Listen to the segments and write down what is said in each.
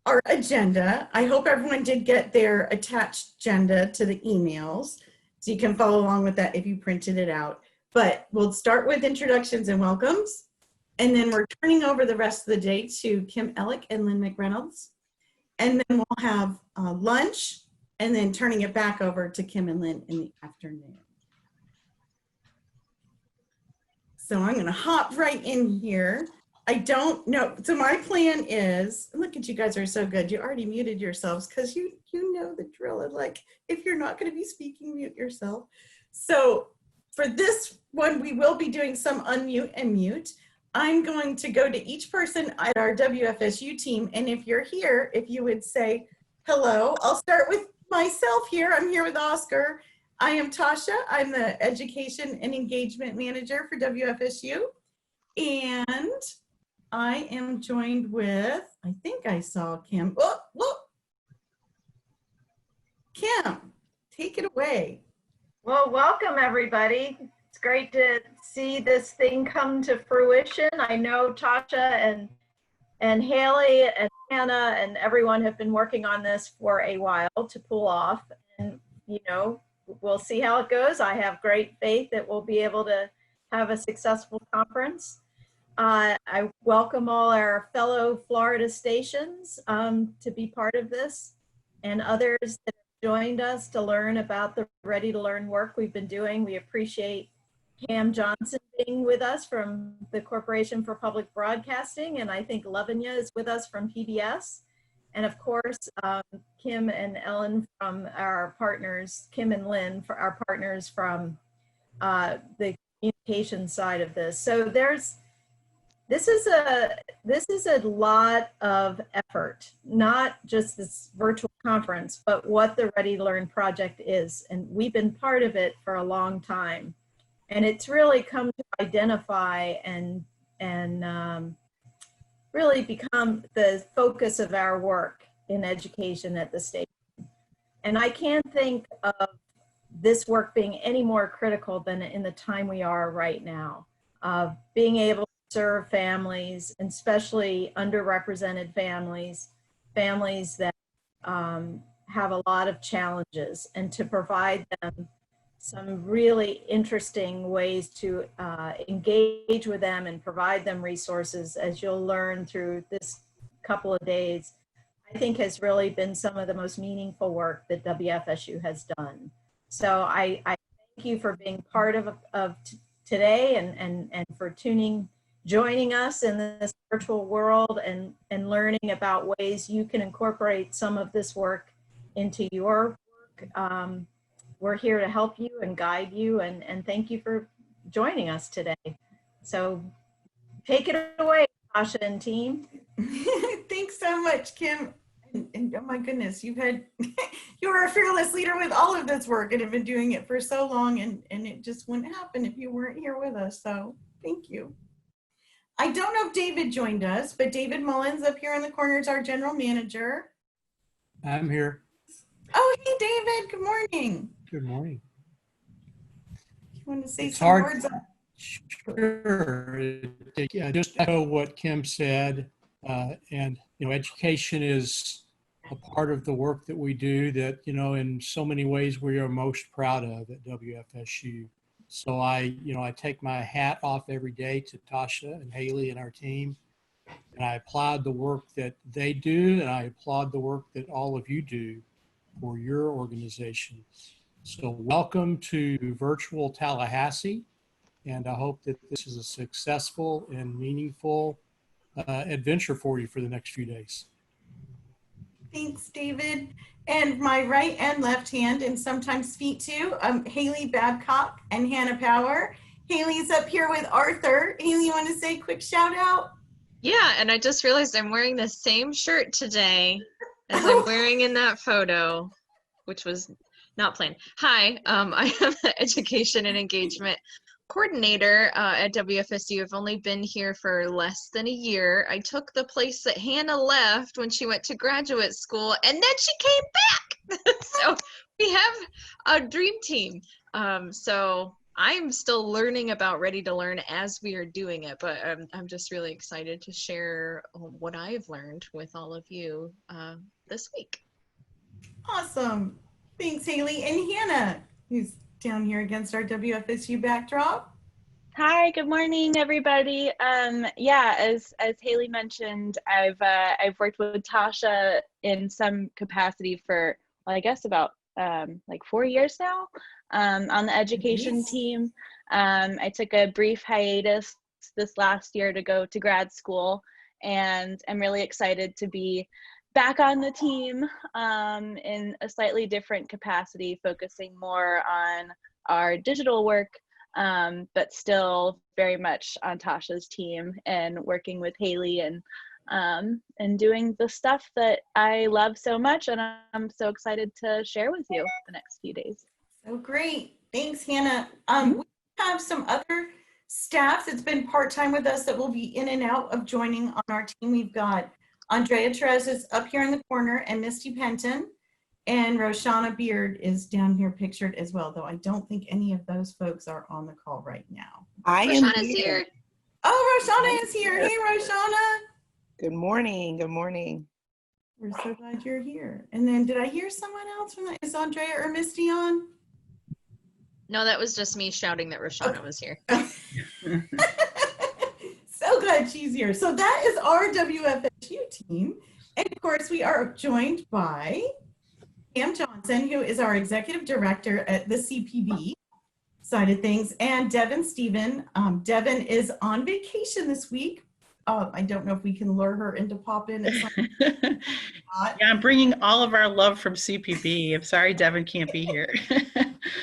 our agenda. I hope everyone did get their attached agenda to the emails, so you can follow along with that if you printed it out. But we'll start with introductions and welcomes, and then we're turning over the rest of the day to Kim Ellick and Lynn McReynolds. And then we'll have lunch, and then turning it back over to Kim and Lynn in the afternoon. So I'm going to hop right in here. I don't know. So my plan is, look at you guys are so good. You already muted yourselves because you know the drill. And like, if you're not going to be speaking, mute yourself. So for this one, we will be doing some unmute and mute. I'm going to go to each person at our WFSU team. And if you're here, if you would say hello, I'll start with myself here. I'm here with Oscar. I am Tasha. I'm the Education and Engagement Manager for WFSU. And I am joined with, I think I saw Kim. Oh, look. Kim, take it away. Well, welcome everybody. It's great to see this thing come to fruition. I know Tasha and Haley and Hannah and everyone have been working on this for a while to pull off. And, you know, we'll see how it goes. I have great faith that we'll be able to have a successful conference. I welcome all our fellow Florida stations to be part of this, and others that have joined us to learn about the Ready to Learn work we've been doing. We appreciate Cam Johnson being with us from the Corporation for Public Broadcasting, and I think Lavanya is with us from PBS. And of course, Kim and Ellen from our partners, Kim and Lynn for our partners from the communication side of this. So this is a lot of effort, not just this virtual conference, but what the Ready to Learn project is. And we've been part of it for a long time. And it's really come to identify and really become the focus of our work in education at the station. And I can't think of this work being any more critical than in the time we are right now, of being able to serve families, and especially underrepresented families that have a lot of challenges, and to provide them some really interesting ways to engage with them and provide them resources, as you'll learn through this couple of days, I think has really been some of the most meaningful work that WFSU has done. So I thank you for being part of today and for joining us in this virtual world and learning about ways you can incorporate some of this work into your work. We're here to help you and guide you, and thank you for joining us today. So take it away, Tasha and team. Thanks so much, Kim. And oh my goodness, you were a fearless leader with all of this work and have been doing it for so long, and it just wouldn't happen if you weren't here with us. So thank you. I don't know if David joined us, but David Mullins up here in the corner is our general manager. I'm here. Oh, hey, David. Good morning. Good morning. You want to say some words? Sure. Yeah, just echo what Kim said. And, you know, education is a part of the work that we do that, you know, in so many ways we are most proud of at WFSU. So I take my hat off every day to Tasha and Haley and our team, and I applaud the work that they do, and I applaud the work that all of you do for your organization. So welcome to virtual Tallahassee, and I hope that this is a successful and meaningful adventure for you for the next few days. Thanks, David. And my right and left hand, and sometimes feet too, Haley Babcock and Hannah Power. Haley's up here with Arthur. Haley, you want to say a quick shout out? Yeah, and I just realized I'm wearing the same shirt today as I'm wearing in that photo, which was not planned. Hi, I am the Education and Engagement Coordinator at WFSU. I've only been here for less than a year. I took the place that Hannah left when she went to graduate school, and then she came back. So we have a dream team. So I'm still learning about Ready to Learn as we are doing it, but I'm just really excited to share what I've learned with all of you this week. Awesome. Thanks, Haley. And Hannah, who's down here against our WFSU backdrop. Hi, good morning, everybody. Yeah, as Haley mentioned, I've worked with Tasha in some capacity for, well, I guess about like 4 years now, on the education team. I took a brief hiatus this last year to go to grad school, and I'm really excited to be back on the team in a slightly different capacity, focusing more on our digital work, but still very much on Tasha's team and working with Haley and doing the stuff that I love so much, and I'm so excited to share with you the next few days. So great. Thanks, Hannah. We have some other staff that's been part-time with us that will be in and out of joining on our team. We've got Andrea Terez is up here in the corner, and Misty Penton, and Roshana Beard is down here pictured as well, though I don't think any of those folks are on the call right now. Roshana's here. Oh, Roshana is here. Hey, Roshana. Good morning. Good morning. We're so glad you're here. And then did I hear someone else from that? Is Andrea or Misty on? No, that was just me shouting that Roshana was here. So glad she's here. So that is our WFSU team. And of course, we are joined by Pam Johnson, who is our executive director at the CPB side of things, and Devin Stephen. Devin is on vacation this week. I don't know if we can lure her into pop in at some point. Yeah, I'm bringing all of our love from CPB. I'm sorry Devin can't be here.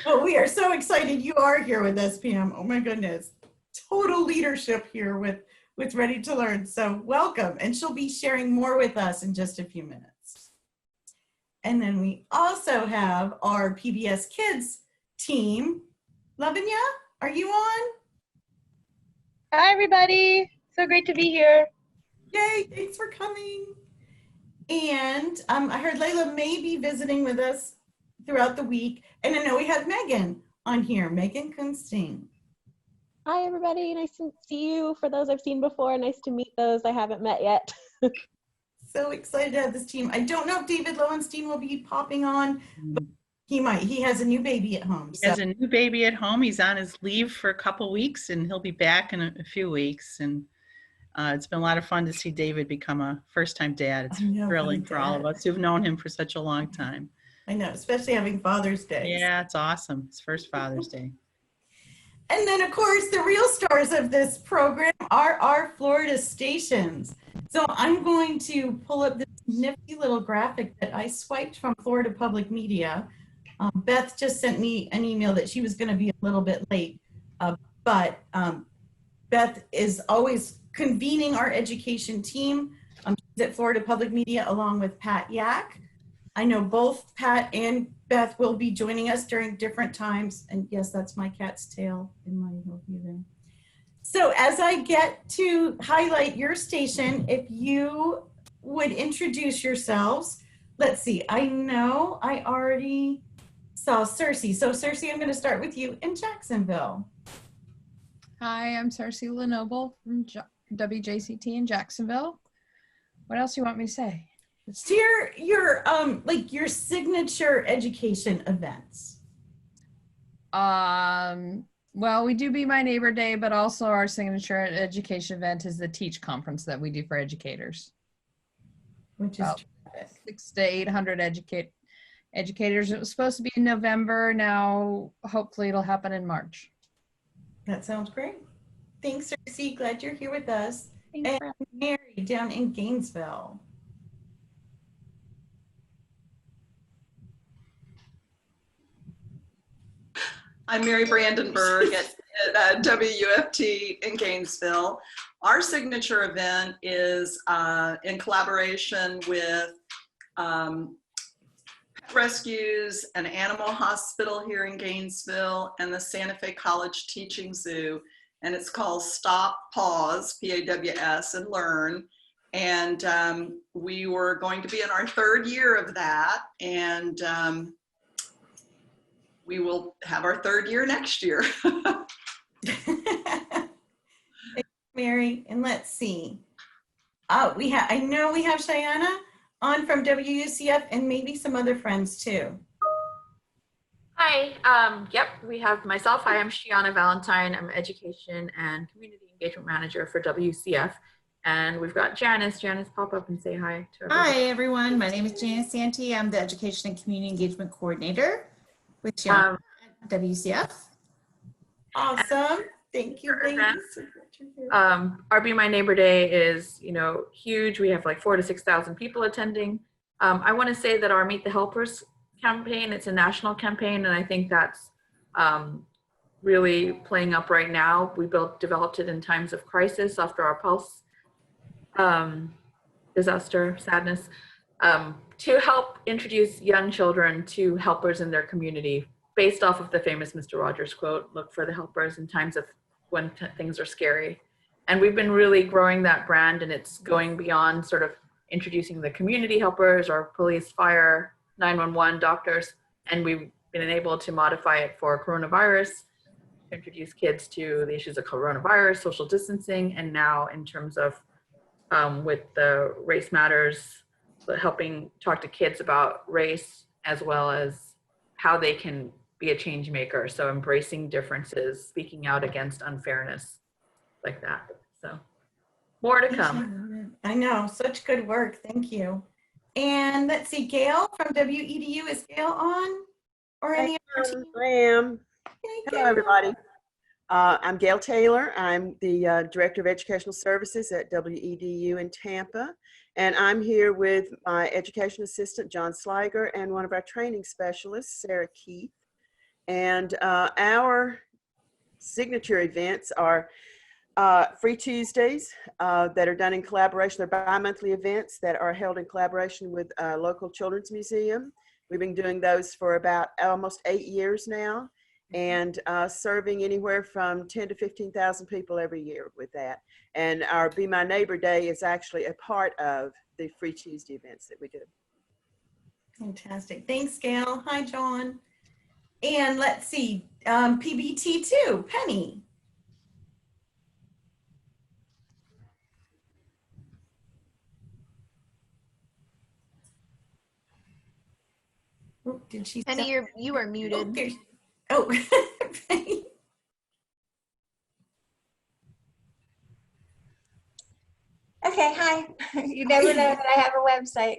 Well, we are so excited you are here with us, Pam. Oh my goodness. Total leadership here with Ready to Learn. So welcome. And she'll be sharing more with us in just a few minutes. And then we also have our PBS Kids team. Lavinia, are you on? Hi, everybody. So great to be here. Yay, thanks for coming. And I heard Layla may be visiting with us throughout the week. And I know we have Megan on here, Megan Kunstein. Hi, everybody. Nice to see you. For those I've seen before, nice to meet those I haven't met yet. So excited to have this team. I don't know if David Lowenstein will be popping on, but he might. He has a new baby at home. He has a new baby at home. He's on his leave for a couple weeks, and he'll be back in a few weeks. And it's been a lot of fun to see David become a first-time dad. It's thrilling for all of us who've known him for such a long time. I know, especially having Father's Day. Yeah, it's awesome. It's first Father's Day. And then, of course, the real stars of this program are our Florida stations. So I'm going to pull up this nifty little graphic that I swiped from Florida Public Media. Beth just sent me an email that she was going to be a little bit late, but Beth is always convening our education team. She's at Florida Public Media along with Pat Yak. I know both Pat and Beth will be joining us during different times. And yes, that's my cat's tail in my review there. So as I get to highlight your station, if you would introduce yourselves. Let's see, I know I already saw Cersei. So Cersei, I'm gonna start with you in Jacksonville. Hi, I'm Cersei Lenoble from WJCT in Jacksonville. What else do you want me to say? Share your like your signature education events. Well, we do Be My Neighbor Day, but also our signature education event is the Teach Conference that we do for educators. Which is about 600 to 800 educators. It was supposed to be in November. Now, hopefully it'll happen in March. That sounds great. Thanks, Cersei. Glad you're here with us. Thanks And for Mary down in Gainesville. I'm Mary Brandenburg at WUFT in Gainesville. Our signature event is in collaboration with Rescues, an animal hospital here in Gainesville, and the Santa Fe College Teaching Zoo. And it's called Stop, Pause, P-A-W-S, and Learn. And we were going to be in our third year of that. And we will have our 3rd year next year. Thank you, Mary, and let's see. Oh, I know we have Cheyenne on from WUCF and maybe some other friends too. Hi, yep, we have myself. Hi, I'm Shiana Valentine. I'm Education and Community Engagement Manager for WCF. And we've got Janice. Janice, pop up and say hi to everyone. Hi, everyone. My name is Janice Santee. I'm the Education and Community Engagement Coordinator with Shiana at WCF. Awesome. Thank you, ladies. Our Be My Neighbor Day is, huge. We have like 4,000 to 6,000 people attending. I want to say that our Meet the Helpers campaign, it's a national campaign, and I think that's really playing up right now. We developed it in times of crisis after our Pulse disaster, sadness, to help introduce young children to helpers in their community, based off of the famous Mr. Rogers quote, look for the helpers in times of when things are scary. And we've been really growing that brand, and it's going beyond sort of introducing the community helpers or police, fire, 911, doctors, and we've been able to modify it for coronavirus, introduce kids to the issues of coronavirus, social distancing, and now in terms of with the Race Matters, helping talk to kids about race as well as how they can be a change maker. So embracing differences, speaking out against unfairness, like that. So more to come. I know, such good work. Thank you. And let's see, Gail from WEDU, is Gail on? Or any other team? I am. Hey, Hello, everybody. I'm Gail Taylor. I'm the Director of Educational Services at WEDU in Tampa. And I'm here with my Education Assistant, John Sliger, and one of our training specialists, Sarah Keith. And our signature events are Free Tuesdays that are done in collaboration. They're bi-monthly events that are held in collaboration with a local children's museum. We've been doing those for about almost 8 years now, and serving anywhere from 10 to 15,000 people every year with that. And our Be My Neighbor Day is actually a part of the Free Tuesday events that we do. Fantastic. Thanks, Gail. Hi, John. And let's see, PBT2, Penny. Oh, did she? Penny, you are muted. Oh, Okay, hi. You never know that I have a website.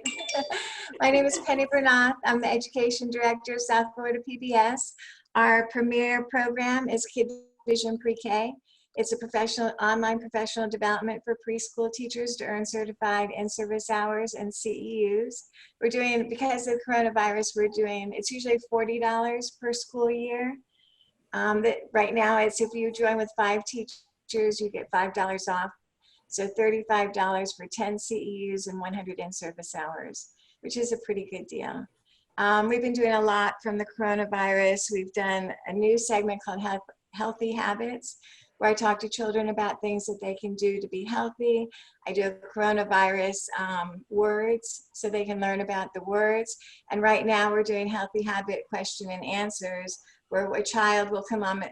My name is Penny Bernath. I'm the Education Director of South Florida PBS. Our premier program is Kid Vision Pre-K. It's a online professional development for preschool teachers to earn certified in-service hours and CEUs. We're doing, because of coronavirus, it's usually $40 per school year. Right now, it's if you join with 5 teachers, you get $5 off. So $35 for 10 CEUs and 100 in-service hours, which is a pretty good deal. We've been doing a lot from the coronavirus. We've done a new segment called Healthy Habits, where I talk to children about things that they can do to be healthy. I do coronavirus words, so they can learn about the words. And right now we're doing Healthy Habit question and answers, where a child will come on,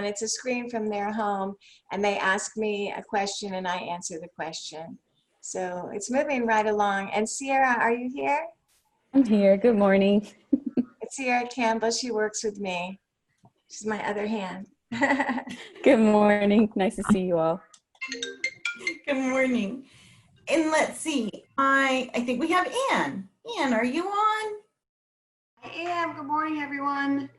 it's a screen from their home, and they ask me a question and I answer the question. So it's moving right along. And Sierra, are you here? I'm here. Good morning. It's Sierra Campbell. She works with me. She's my other hand. Good morning. Nice to see you all. Good morning. And let's see, I think we have Ann. Ann, are you on? I am. Good morning, everyone.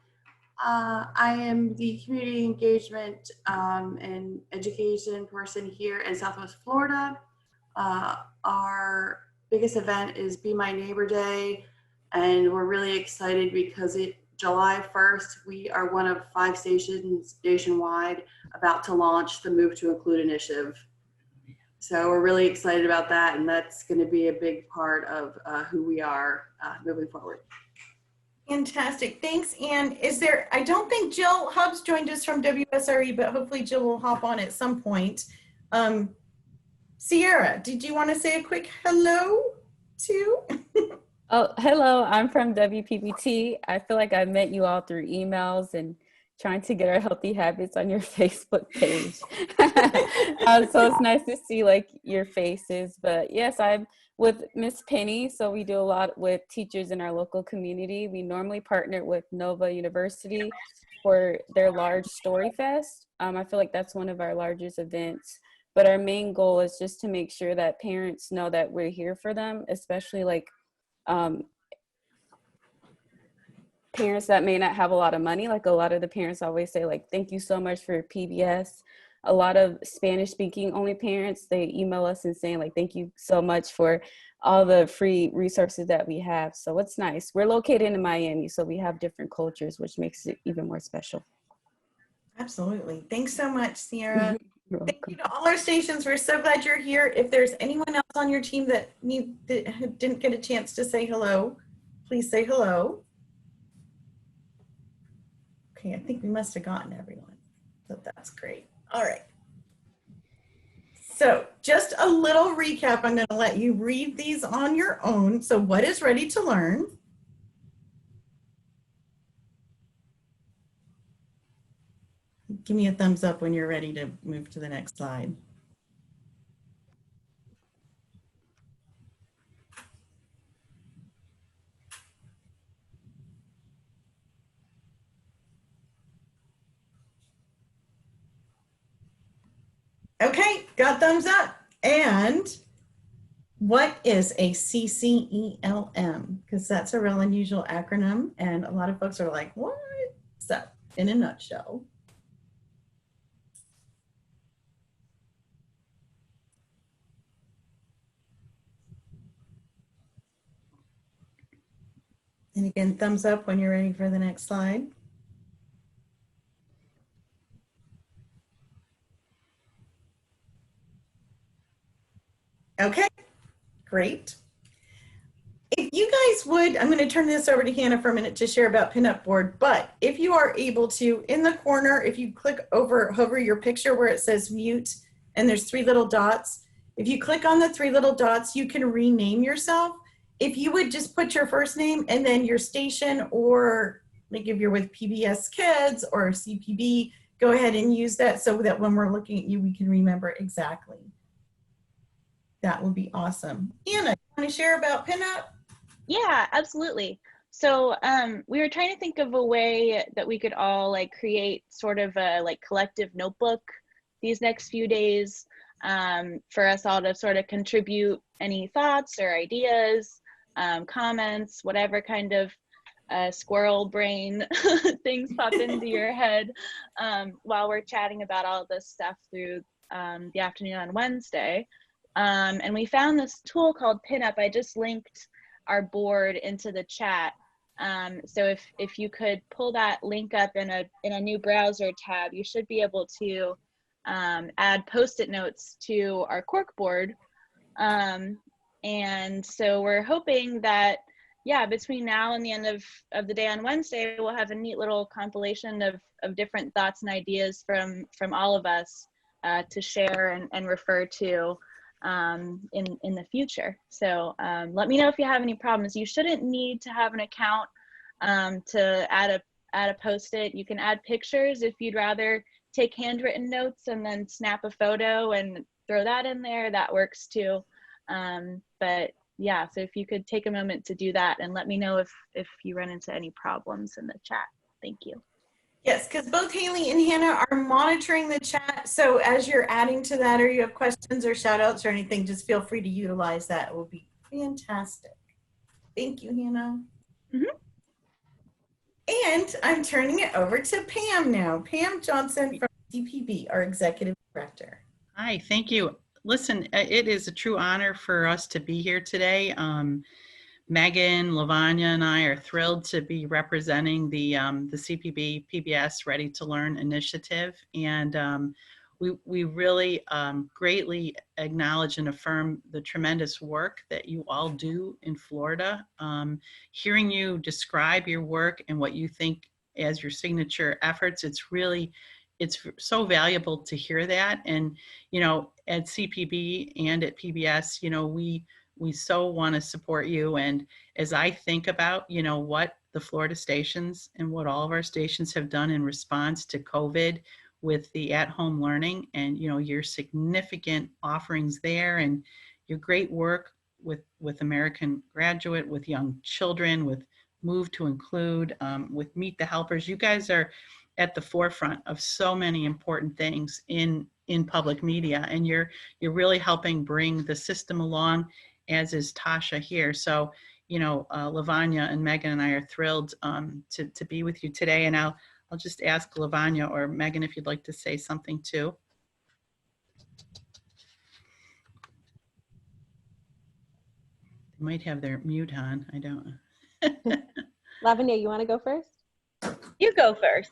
I am the community engagement and education person here in Southwest Florida. Our biggest event is Be My Neighbor Day, and we're really excited because July 1st, we are one of 5 stations nationwide about to launch the Move to Include initiative. So we're really excited about that, and that's going to be a big part of who we are moving forward. Fantastic. Thanks, Ann. I don't think Jill Hubbs joined us from WSRE, but hopefully Jill will hop on at some point. Sierra, did you want to say a quick hello too? Oh, hello. I'm from WPPT. I feel like I met you all through emails and trying to get our healthy habits on your Facebook page. So it's nice to see like your faces. But yes, I'm with Miss Penny. So we do a lot with teachers in our local community. We normally partner with Nova University for their large Story Fest. I feel like that's one of our largest events. But our main goal is just to make sure that parents know that we're here for them, especially like parents that may not have a lot of money. Like a lot of the parents always say like, thank you so much for PBS. A lot of Spanish speaking only parents, they email us and saying like, thank you so much for all the free resources that we have. So it's nice. We're located in Miami, so we have different cultures, which makes it even more special. Absolutely. Thanks so much, Sierra. Thank you to all our stations. We're so glad you're here. If there's anyone else on your team that didn't get a chance to say hello, please say hello. Okay, I think we must have gotten everyone. So that's great. All right. So just a little recap. I'm going to let you read these on your own. So what is ready to learn? Give me a thumbs up when you're ready to move to the next slide. Okay, got thumbs up. And what is a CCELM? Because that's a real unusual acronym, and a lot of folks are like, what? So, in a nutshell. And again, thumbs up when you're ready for the next slide. Okay, great. If you guys would, I'm going to turn this over to Hannah for a minute to share about Pinup Board, but if you are able to, in the corner, if you click over, hover your picture where it says mute, and there's 3 little dots, if you click on the 3 little dots, you can rename yourself. If you would just put your first name and then your station, or like if you're with PBS Kids or CPB, go ahead and use that so that when we're looking at you, we can remember exactly. That would be awesome. Anna, you want to share about Pinup? Yeah, absolutely. So we were trying to think of a way that we could all like create sort of a like collective notebook these next few days for us all to sort of contribute any thoughts or ideas, comments, whatever kind of squirrel brain things pop into your head while we're chatting about all this stuff through the afternoon on Wednesday. And we found this tool called Pinup. I just linked our board into the chat. So if you could pull that link up in a new browser tab, you should be able to add Post-it notes to our cork board. And so we're hoping that, yeah, between now and the end of the day on Wednesday, we'll have a neat little compilation of different thoughts and ideas from all of us to share and refer to in the future. So let me know if you have any problems. You shouldn't need to have an account to add a post-it. You can add pictures if you'd rather take handwritten notes and then snap a photo and throw that in there, that works too. But yeah, so if you could take a moment to do that and let me know if you run into any problems in the chat. Thank you. Yes, because both Haley and Hannah are monitoring the chat. So as you're adding to that, or you have questions or shout outs or anything, just feel free to utilize that. It will be fantastic. Thank you, Hannah. Mm-hmm. And I'm turning it over to Pam now. Pam Johnson from CPB, our Executive Director. Hi, thank you. Listen, it is a true honor for us to be here today. Megan, Lavanya, and I are thrilled to be representing the CPB PBS Ready to Learn initiative, and we really greatly acknowledge and affirm the tremendous work that you all do in Florida. Hearing you describe your work and what you think as your signature efforts, it's so valuable to hear that. And you know, at CPB and at PBS, you know, we we so want to support you. And as I think about, you know, what the Florida stations and what all of our stations have done in response to COVID with the at-home learning, and, you know, your significant offerings there, and your great work with American Graduate, with young children, with Move to Include, with Meet the Helpers. You guys are at the forefront of so many important things in public media, and you're really helping bring the system along, as is Tasha here. So, you know, Lavanya and Megan and I are thrilled to be with you today. And I'll just ask Lavanya or Megan if you'd like to say something too. They might have their mute on. I don't. Lavanya, you want to go first? You go first.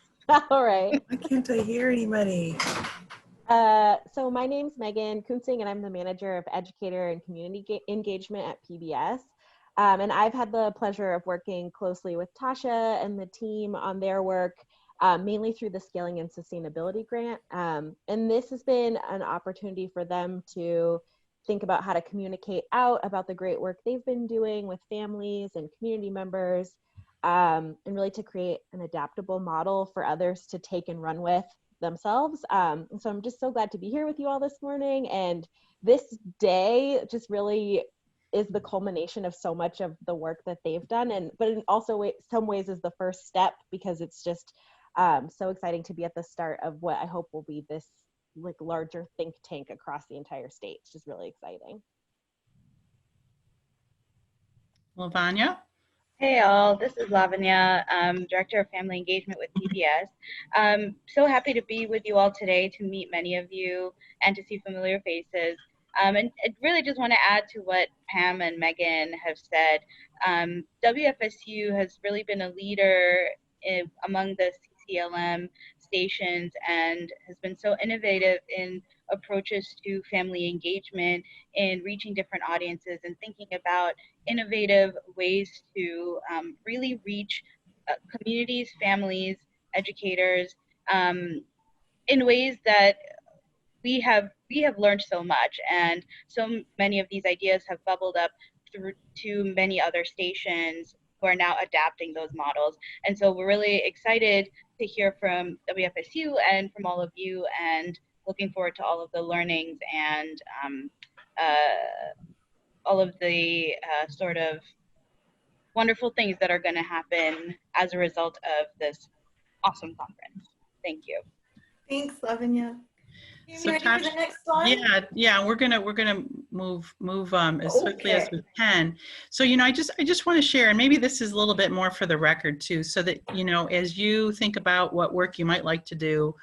All right. Why can't I hear anybody? So my name's Megan Kunzing, and I'm the manager of educator and community engagement at PBS. And I've had the pleasure of working closely with Tasha and the team on their work, mainly through the Scaling and Sustainability Grant. And this has been an opportunity for them to think about how to communicate out about the great work they've been doing with families and community members, and really to create an adaptable model for others to take and run with themselves. So I'm just so glad to be here with you all this morning. And this day just really is the culmination of so much of the work that they've done. But in also some ways is the first step, because it's just so exciting to be at the start of what I hope will be this like larger think tank across the entire state. It's just really exciting. Lavanya? Hey all, this is Lavanya, Director of Family Engagement with PBS. So happy to be with you all today, to meet many of you and to see familiar faces. And I really just want to add to what Pam and Megan have said. WFSU has really been a leader among the CCLM stations and has been so innovative in approaches to family engagement, in reaching different audiences and thinking about innovative ways to really reach communities, families, educators, in ways that we have learned so much, and so many of these ideas have bubbled up through to many other stations who are now adapting those models. And so we're really excited to hear from WFSU and from all of you, and looking forward to all of the learnings and all of the sort of wonderful things that are going to happen as a result of this awesome conference. Thank you. Thanks, Lavanya. So ready for the next slide? Yeah, we're gonna move as quickly as we can. So, you know, I just want to share, and maybe this is a little bit more for the record too, so that, you know, as you think about what work you might like to do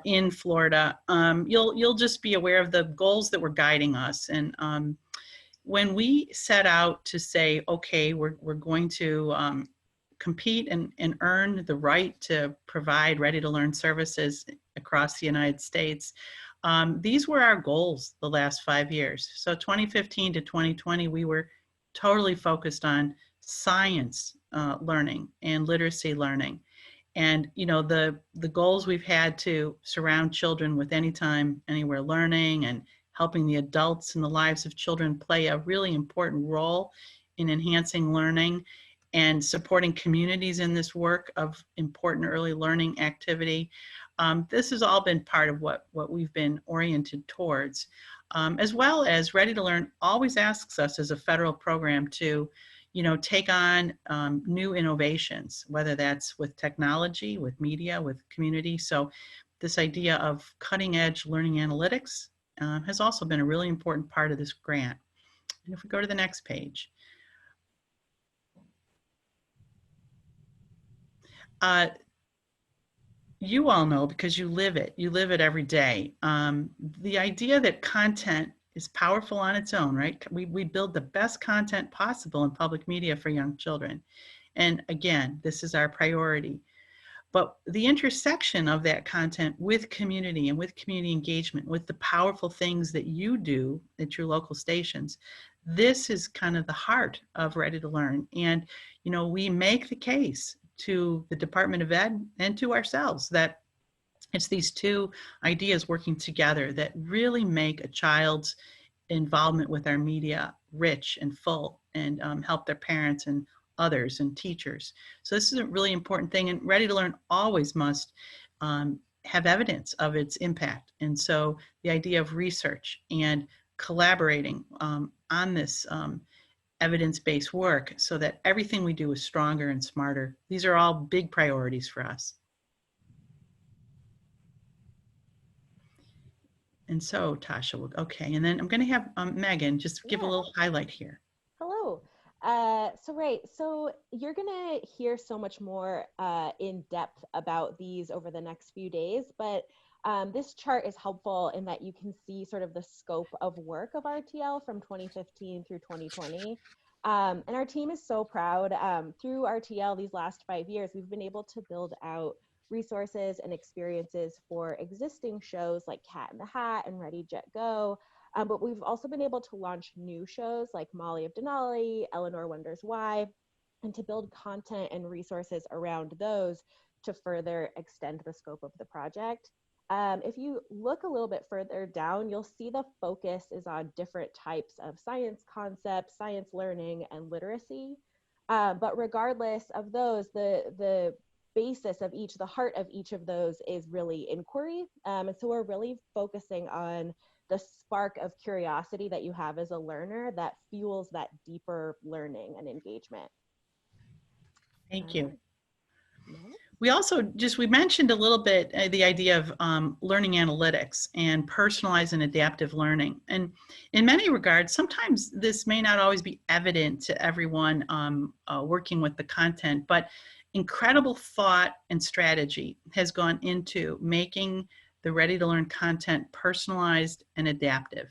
in Florida, you'll just be aware of the goals that were guiding us. And when we set out to say, okay, we're going to compete and earn the right to provide ready-to-learn services across the United States, these were our goals the last 5 years. So 2015 to 2020, we were totally focused on science learning and literacy learning. And, you know, the goals we've had to surround children with anytime, anywhere learning, and helping the adults in the lives of children play a really important role in enhancing learning and supporting communities in this work of important early learning activity. This has all been part of what we've been oriented towards, as well as Ready to Learn always asks us as a federal program to, you know, take on new innovations, whether that's with technology, with media, with community. So this idea of cutting edge learning analytics has also been a really important part of this grant. And if we go to the next page. You all know, because you live it every day. The idea that content is powerful on its own, right? We build the best content possible in public media for young children. And again, this is our priority. But the intersection of that content with community and with community engagement, with the powerful things that you do at your local stations, this is kind of the heart of Ready to Learn. And, you know, we make the case to the Department of Ed and to ourselves that it's these two ideas working together that really make a child's involvement with our media rich and full, and help their parents and others and teachers. So this is a really important thing, and Ready to Learn always must have evidence of its impact. And so the idea of research and collaborating on this evidence-based work so that everything we do is stronger and smarter. These are all big priorities for us. And so Tasha, okay, and then I'm going to have Megan just give a little highlight here. Hello. So you're gonna hear so much more in depth about these over the next few days, but this chart is helpful in that you can see sort of the scope of work of RTL from 2015 through 2020. And our team is so proud. Through RTL these last 5 years, we've been able to build out resources and experiences for existing shows like Cat in the Hat and Ready, Jet, Go. But we've also been able to launch new shows like Molly of Denali, Eleanor Wonders Why, and to build content and resources around those to further extend the scope of the project. If you look a little bit further down, you'll see the focus is on different types of science concepts, science learning, and literacy. But regardless of those, the basis of each, the heart of each of those is really inquiry. And so we're really focusing on the spark of curiosity that you have as a learner that fuels that deeper learning and engagement. Thank you. We also we mentioned a little bit the idea of learning analytics and personalized and adaptive learning. And in many regards, sometimes this may not always be evident to everyone working with the content, but incredible thought and strategy has gone into making the Ready to Learn content personalized and adaptive,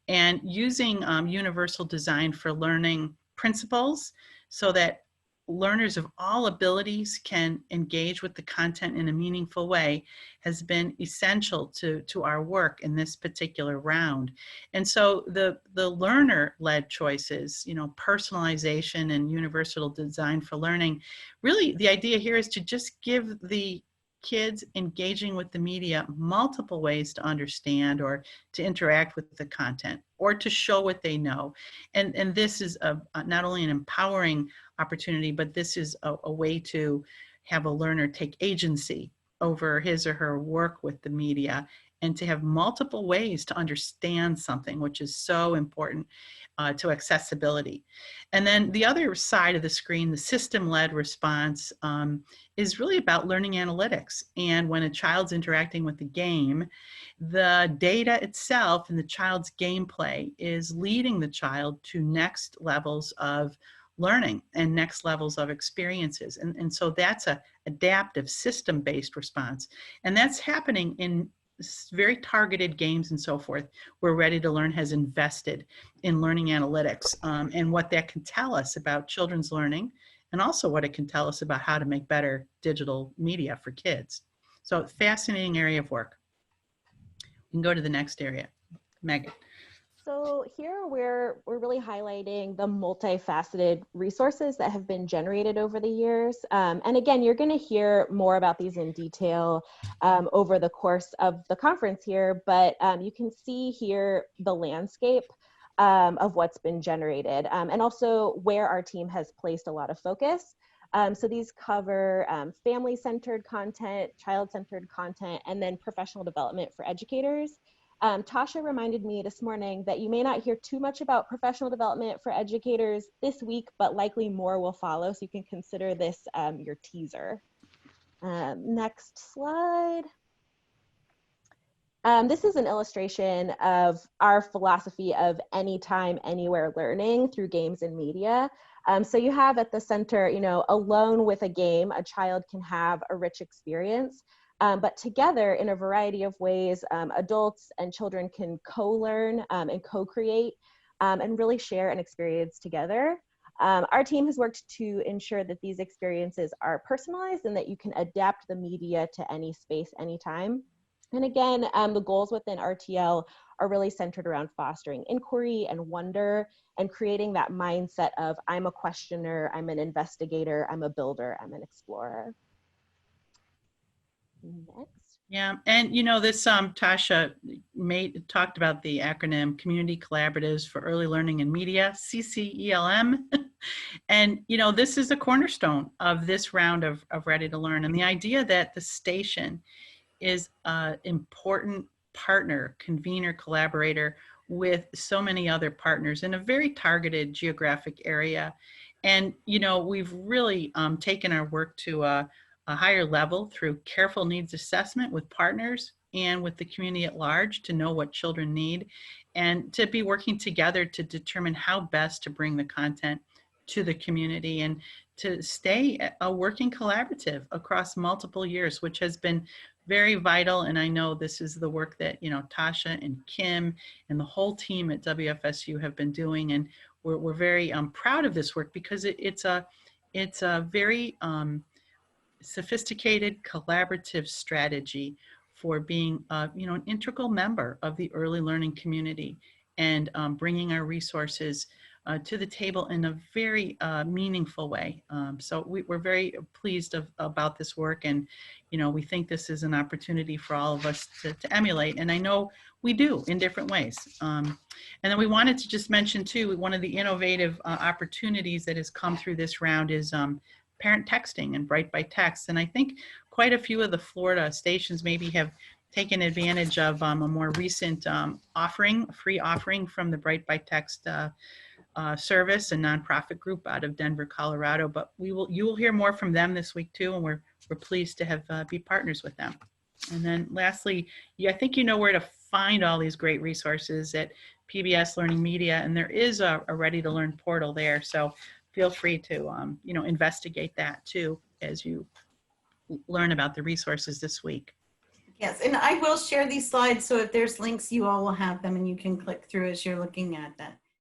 and using universal design for learning principles so that learners of all abilities can engage with the content in a meaningful way has been essential to our work in this particular round. And so the learner-led choices, personalization and universal design for learning, really the idea here is to just give the kids engaging with the media multiple ways to understand or to interact with the content or to show what they know. And this is not only an empowering opportunity, but this is a way to have a learner take agency over his or her work with the media and to have multiple ways to understand something, which is so important to accessibility. And then the other side of the screen, the system-led response, is really about learning analytics. And when a child's interacting with the game, the data itself and the child's gameplay is leading the child to next levels of learning and next levels of experiences. And so that's a adaptive system-based response. And that's happening in very targeted games and so forth, where Ready to Learn has invested in learning analytics and what that can tell us about children's learning, and also what it can tell us about how to make better digital media for kids. So fascinating area of work. We can go to the next area. Megan. So here we're really highlighting the multifaceted resources that have been generated over the years. And again, you're going to hear more about these in detail over the course of the conference here, but you can see here the landscape of what's been generated and also where our team has placed a lot of focus. So these cover family-centered content, child-centered content, and then professional development for educators. Tasha reminded me this morning that you may not hear too much about professional development for educators this week, but likely more will follow, so you can consider this your teaser. Next slide. This is an illustration of our philosophy of anytime, anywhere learning through games and media. So you have at the center, alone with a game, a child can have a rich experience. But together in a variety of ways, adults and children can co-learn and co-create and really share an experience together. Our team has worked to ensure that these experiences are personalized and that you can adapt the media to any space, anytime. And again, the goals within RTL are really centered around fostering inquiry and wonder and creating that mindset of I'm a questioner, I'm an investigator, I'm a builder, I'm an explorer. Next. Yeah, and this Tasha talked about the acronym Community Collaboratives for Early Learning and Media, CCELM. And this is a cornerstone of this round of Ready to Learn. And the idea that the station is an important partner, convener, collaborator with so many other partners in a very targeted geographic area. And we've really taken our work to a higher level through careful needs assessment with partners and with the community at large to know what children need and to be working together to determine how best to bring the content to the community and to stay a working collaborative across multiple years, which has been very vital. And I know this is the work that, Tasha and Kim and the whole team at WFSU have been doing. And we're very proud of this work because it's a very sophisticated collaborative strategy for being an integral member of the early learning community and bringing our resources to the table in a very meaningful way. So we're very pleased about this work, and we think this is an opportunity for all of us to emulate, and I know we do in different ways. And then we wanted to just mention too, one of the innovative opportunities that has come through this round is parent texting and Bright by Text. And I think quite a few of the Florida stations maybe have taken advantage of a more recent free offering from the Bright by Text service, a nonprofit group out of Denver, Colorado. But you will hear more from them this week too, and we're pleased to have be partners with them. And then lastly, I think you know where to find all these great resources at PBS Learning Media, and there is a Ready to Learn portal there. So feel free to investigate that too as you learn about the resources this week. Yes, and I will share these slides, so if there's links, you all will have them and you can click through as you're looking at that.